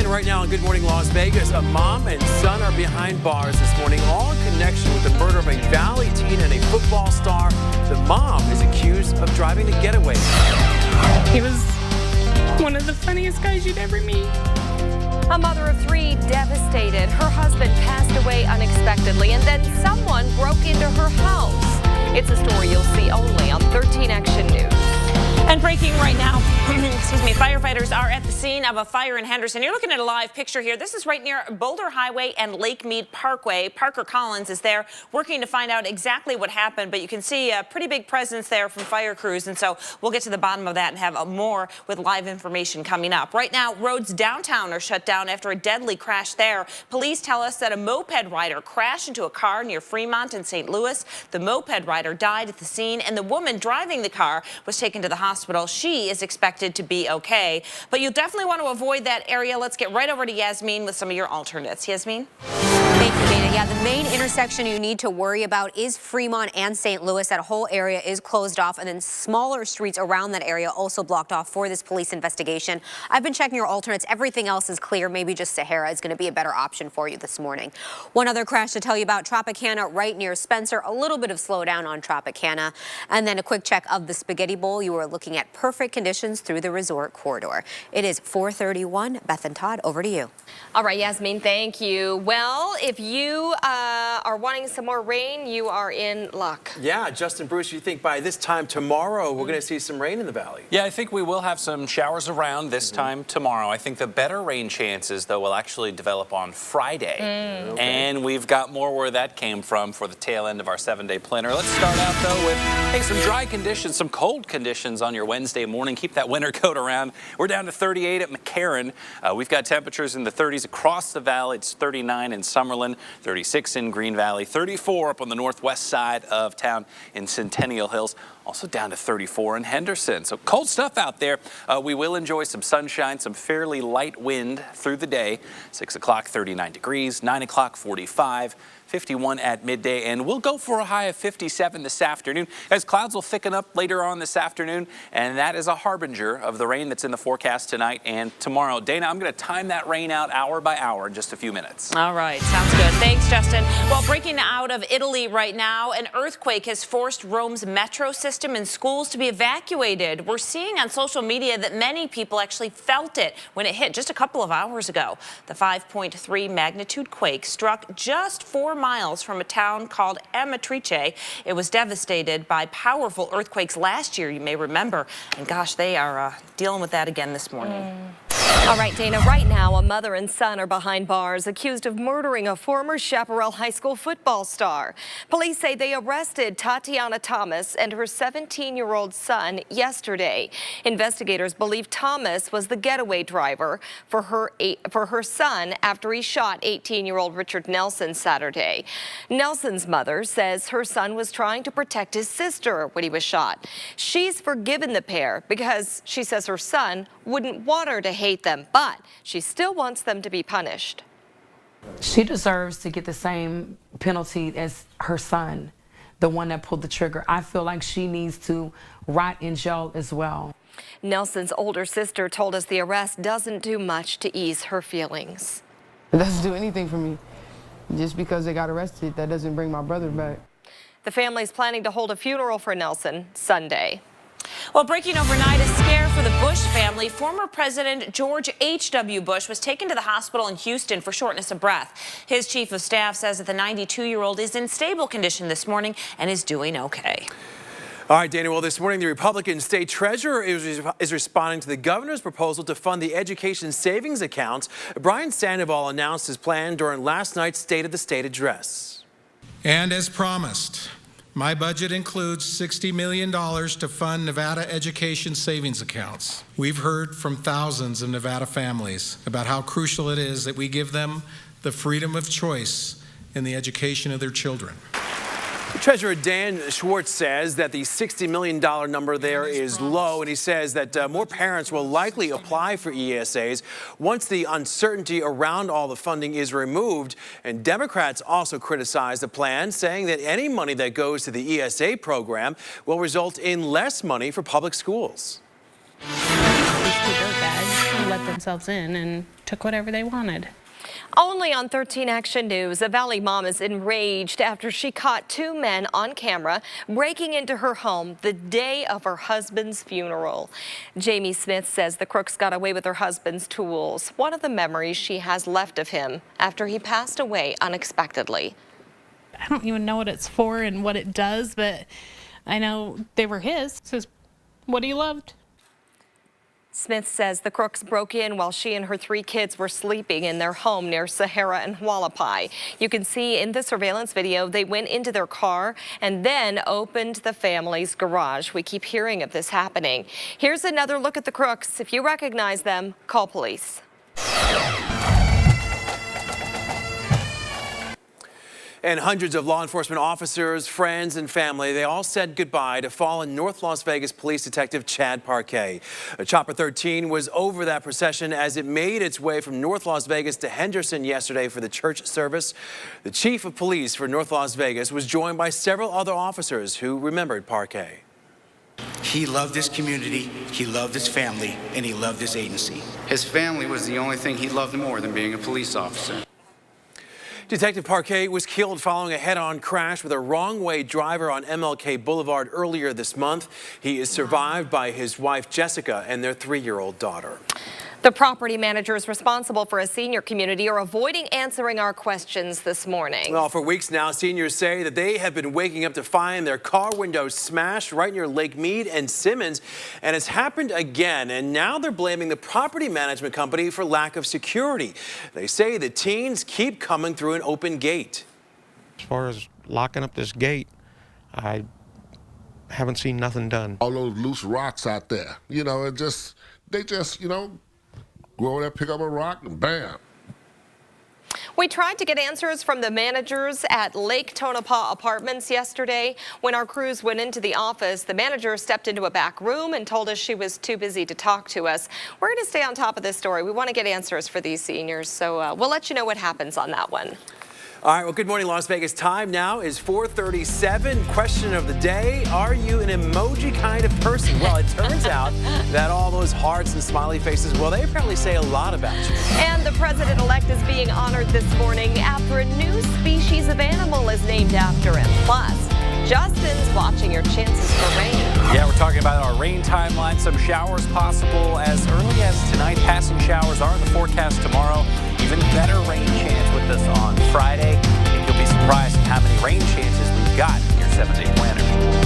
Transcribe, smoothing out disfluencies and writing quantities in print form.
And right now on Good Morning Las Vegas, a mom and son are behind bars this morning, all in connection with the murder of a Valley teen and a football star. The mom is accused of driving the getaway. He was one of the funniest guys you'd ever meet. A mother of three devastated. Her husband passed away unexpectedly, and then someone broke into her house. It's a story you'll see only on 13 Action News. And breaking right now, firefighters are at the scene of a fire in Henderson. You're looking at a live picture here. This is right near Boulder Highway and Lake Mead Parkway. Parker Collins is there working to find out exactly what happened, but you can see a pretty big presence there from fire crews, and so we'll get to the bottom of that and have more with live information coming up. Right now, roads downtown are shut down after a deadly crash there. Police tell us that a moped rider crashed into a car near Fremont in St. Louis. The moped rider died at the scene, and the woman driving the car was taken to the hospital. She is expected to be okay, but you'll definitely want to avoid that area. Let's get right over to Yasmin with some of your alternates. Yasmin? Thank you, Dana. Yeah, the main intersection you need to worry about is Fremont and St. Louis. That whole area is closed off, and then smaller streets around that area also blocked off for this police investigation. I've been checking your alternates. Everything else is clear. Maybe just Sahara is going to be a better option for you this morning. One other crash to tell you about, Tropicana right near Spencer. A little bit of slowdown on Tropicana. And then a quick check of the Spaghetti Bowl. You are looking at perfect conditions through the resort corridor. It is 4:31. Beth and Todd, over to you. All right, Yasmin, thank you. Well, if you are wanting some more rain, you are in luck. Yeah, Justin, Bruce, you think by this time tomorrow we're going to see some rain in the valley? Yeah, I think we will have some showers around this time tomorrow. I think the better rain chances, though, will actually develop on Friday. Okay. And we've got more where that came from for the tail end of our 7-day planner. Let's start out, though, with some dry conditions, some cold conditions on your Wednesday morning. Keep that winter coat around. We're down to 38 at McCarran. We've got temperatures in the 30s across the valley. It's 39 in Summerlin, 36 in Green Valley, 34 up on the northwest side of town in Centennial Hills. Also down to 34 in Henderson. So cold stuff out there. We will enjoy some sunshine, some fairly light wind through the day. 6 o'clock, 39 degrees, 9 o'clock, 45. 51 at midday, and we'll go for a high of 57 this afternoon. As clouds will thicken up later on this afternoon, and that is a harbinger of the rain that's in the forecast tonight and tomorrow. Dana, I'm going to time that rain out hour by hour in just a few minutes. All right, sounds good. Thanks, Justin. Well, breaking out of Italy right now, an earthquake has forced Rome's metro system and schools to be evacuated. We're seeing on social media that many people actually felt it when it hit just a couple of hours ago. The 5.3 magnitude quake struck just 4 miles from a town called Amatrice. It was devastated by powerful earthquakes last year, you may remember. And gosh, they are dealing with that again this morning. All right, Dana, right now, a mother and son are behind bars accused of murdering a former Chaparral High School football star. Police say they arrested Tatiana Thomas and her 17-year-old son yesterday. Investigators believe Thomas was the getaway driver for her son after he shot 18-year-old Richard Nelson Saturday. Nelson's mother says her son was trying to protect his sister when he was shot. She's forgiven the pair because she says her son wouldn't want her to hate them, but she still wants them to be punished. She deserves to get the same penalty as her son, the one that pulled the trigger. I feel like she needs to rot in jail as well. Nelson's older sister told us the arrest doesn't do much to ease her feelings. It doesn't do anything for me. Just because they got arrested, that doesn't bring my brother back. The family's planning to hold a funeral for Nelson Sunday. Well, breaking overnight, a scare for the Bush family. Former President George H.W. Bush was taken to the hospital in Houston for shortness of breath. His chief of staff says that the 92-year-old is in stable condition this morning and is doing okay. All right, Dana, well, this morning the Republican state treasurer is responding to the governor's proposal to fund the education savings accounts. Brian Sandoval announced his plan during last night's State of the State address. And as promised, my budget includes $60 million to fund Nevada education savings accounts. We've heard from thousands of Nevada families about how crucial it is that we give them the freedom of choice in the education of their children. Treasurer Dan Schwartz says that the $60 million number there is low, and he says that more parents will likely apply for ESAs once the uncertainty around all the funding is removed. And Democrats also criticize the plan, saying that any money that goes to the ESA program will result in less money for public schools. let themselves in and took whatever they wanted. Only on 13 Action News, a Valley mom is enraged after she caught two men on camera breaking into her home the day of her husband's funeral. Jamie Smith says the crooks got away with her husband's tools, one of the memories she has left of him after he passed away unexpectedly. I don't even know what it's for and what it does, but I know they were his. This is what he loved. Smith says the crooks broke in while she and her 3 kids were sleeping in their home near Sahara and Hualapai. You can see in the surveillance video they went into their car and then opened the family's garage. We keep hearing of this happening. Here's another look at the crooks. If you recognize them, call police. And hundreds of law enforcement officers, friends, and family, they all said goodbye to fallen North Las Vegas police detective Chad Parquet. Chopper 13 was over that procession as it made its way from North Las Vegas to Henderson yesterday for the church service. The chief of police for North Las Vegas was joined by several other officers who remembered Parquet. He loved this community, he loved his family, and he loved his agency. His family was the only thing he loved more than being a police officer. Detective Parquet was killed following a head-on crash with a wrong-way driver on MLK Boulevard earlier this month. He is survived by his wife, Jessica, and their 3-year-old daughter. The property managers responsible for a senior community are avoiding answering our questions this morning. Well, for weeks now, seniors say that they have been waking up to find their car windows smashed right near Lake Mead and Simmons, and it's happened again. And now they're blaming the property management company for lack of security. They say the teens keep coming through an open gate. As far as locking up this gate, I haven't seen nothing done. All those loose rocks out there, you know, they just, you know, go over there, pick up a rock, and bam. We tried to get answers from the managers at Lake Tonopah Apartments yesterday. When our crews went into the office, the manager stepped into a back room and told us she was too busy to talk to us. We're going to stay on top of this story. We want to get answers for these seniors, so we'll let you know what happens on that one. All right, well, good morning, Las Vegas. Time now is 4:37. Question of the day, are you an emoji kind of person? Well, it turns out that all those hearts and smiley faces, well, they apparently say a lot about you. And the president-elect is being honored this morning after a new species of animal is named after him. Plus, Justin's watching your chances for rain. Yeah, we're talking about our rain timeline. Some showers possible as early as tonight. Passing showers are in the forecast tomorrow. Even better rain chance with us on Friday. And you'll be surprised at how many rain chances we've got in your 7-day planner.